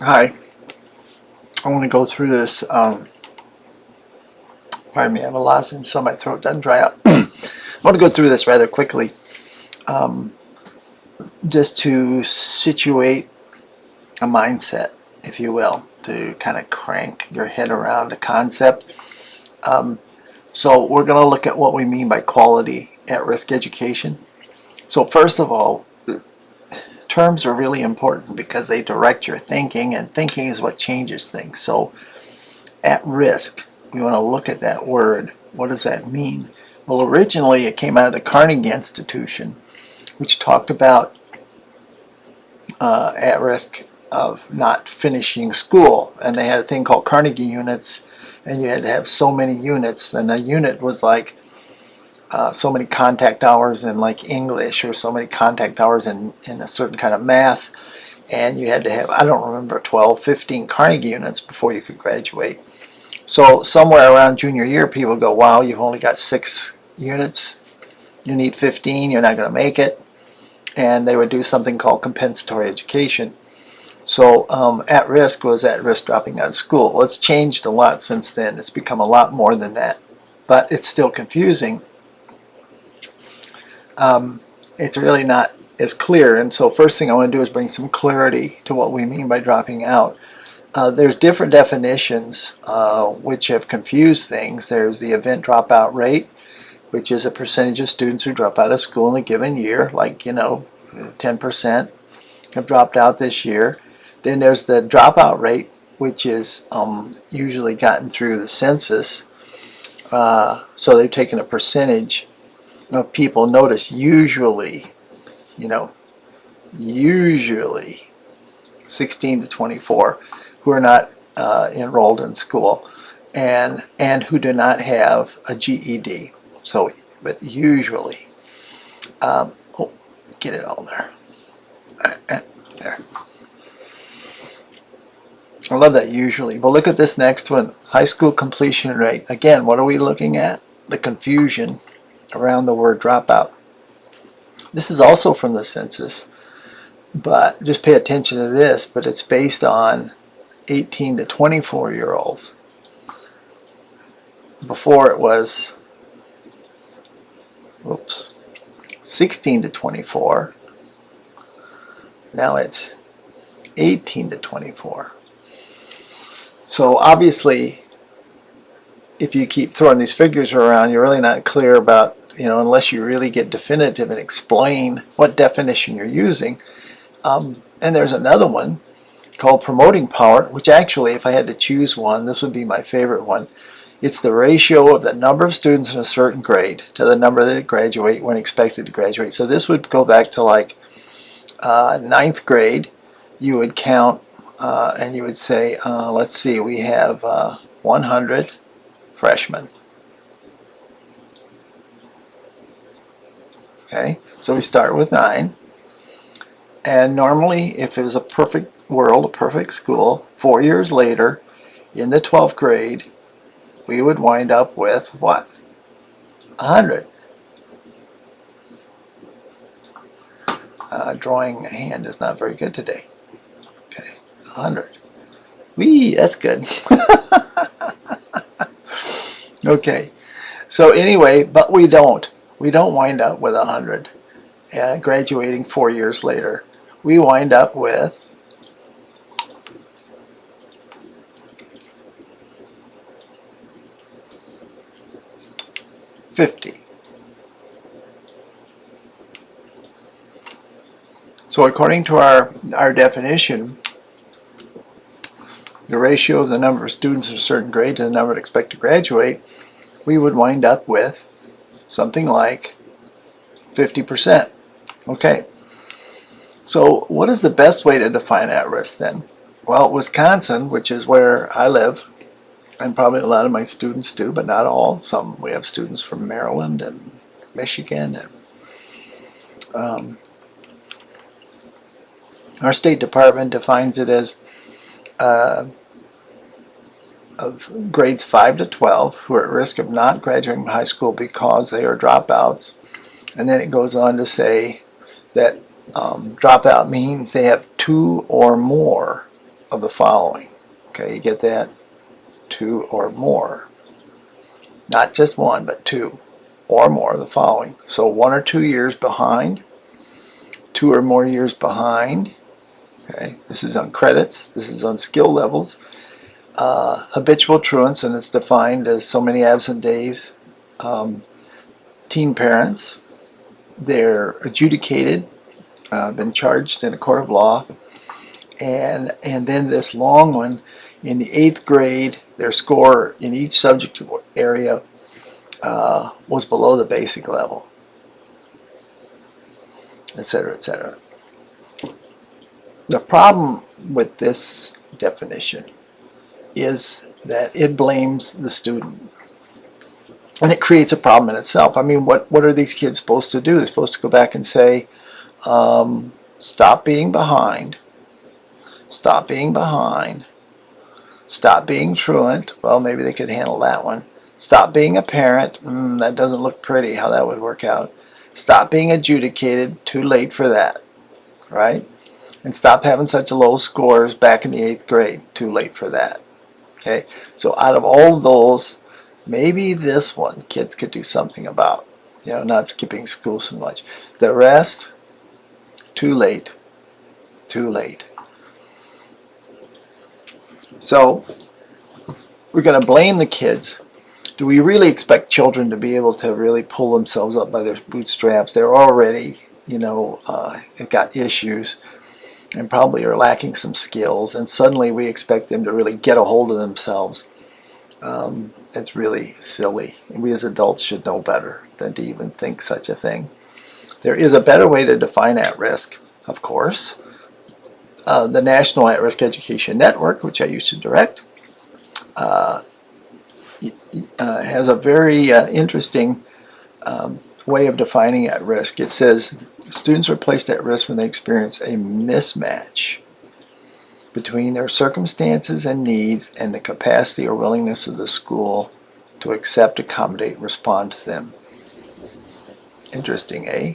Hi, I want to go through this. Pardon me, I have a lozenge so my throat doesn't dry out. I want to go through this rather quickly, um, just to situate a mindset, if you will, to kind of crank your head around a concept. Um, so we're going to look at what we mean by quality at-risk education. So first of all, terms are really important because they direct your thinking, and thinking is what changes things. So at risk, we want to look at that word. What does that mean? Well, originally it came out of the Carnegie Institution, which talked about at risk of not finishing school. And they had a thing called Carnegie units, and you had to have so many units. And a unit was like so many contact hours in like English, or so many contact hours in a certain kind of math. And you had to have, I don't remember, 12, 15 Carnegie units before you could graduate. So somewhere around junior year, people go, wow, you've only got 6 units. You need 15, you're not going to make it. And they would do something called compensatory education. So at risk was at risk dropping out of school. Well, it's changed a lot since then. It's become a lot more than that. But it's still confusing. It's really not as clear. And so first thing I want to do is bring some clarity to what we mean by dropping out. There's different definitions which have confused things. There's the event dropout rate, which is a percentage of students who drop out of school in a given year, like, 10% have dropped out this year. Then there's the dropout rate, which is usually gotten through the census. So they've taken a percentage of people. Notice usually 16 to 24 who are not enrolled in school and who do not have a GED. So, but usually, get it all there. There. I love that usually. But look at this next one, high school completion rate. Again, what are we looking at? The confusion around the word dropout. This is also from the census, but just pay attention to this, but it's based on 18 to 24 year olds. Before it was 16 to 24. Now it's 18 to 24. So obviously, if you keep throwing these figures around, you're really not clear about, unless you really get definitive and explain what definition you're using. And there's another one called promoting power, which actually, if I had to choose one, this would be my favorite one. It's the ratio of the number of students in a certain grade to the number that graduate when expected to graduate. So this would go back to like 9th grade. You would count and you would say, let's see, we have 100 freshmen. Okay, so we start with 9. And normally, if it was a perfect world, a perfect school, 4 years later, in the 12th grade, we would wind up with what? 100. Drawing a hand is not very good today. Okay, 100. Whee, that's good. Okay, so anyway, but we don't wind up with 100 graduating 4 years later. We wind up with 50. So according to our definition, the ratio of the number of students in a certain grade to the number that expect to graduate, we would wind up with something like 50%. Okay. So what is the best way to define at-risk then? Well, Wisconsin, which is where I live, and probably a lot of my students do, but not all. Some, we have students from Maryland and Michigan. And our State Department defines it as of grades 5 to 12 who are at risk of not graduating from high school because they are dropouts. And then it goes on to say that dropout means they have 2 or more of the following. Okay, you get that? 2 or more. Not just 1, but 2 or more of the following. So 1 or 2 years behind, 2 or more years behind. Okay, this is on credits, this is on skill levels. Habitual truants, and it's defined as so many absent days. Teen parents, they're adjudicated, been charged in a court of law. And then this long one, in the 8th grade, their score in each subject area was below the basic level, etc., etc. The problem with this definition is that it blames the student. And it creates a problem in itself. I mean, what are these kids supposed to do? They're supposed to go back and say, stop being behind. Stop being behind. Stop being truant. Well, maybe they could handle that one. Stop being a parent. That doesn't look pretty, how that would work out. Stop being adjudicated. Too late for that, right? And stop having such low scores back in the 8th grade. Too late for that. Okay, so out of all of those, maybe this one kids could do something about. You know, not skipping school so much. The rest, too late. Too late. So we're going to blame the kids. Do we really expect children to be able to really pull themselves up by their bootstraps? They're already, you know, have got issues and probably are lacking some skills, and suddenly we expect them to really get a hold of themselves. It's really silly. And we as adults should know better than to even think such a thing. There is a better way to define at-risk, of course. The National At-Risk Education Network, which I used to direct, has a very interesting way of defining at risk. It says students are placed at risk when they experience a mismatch between their circumstances and needs and the capacity or willingness of the school to accept, accommodate, respond to them. Interesting, eh?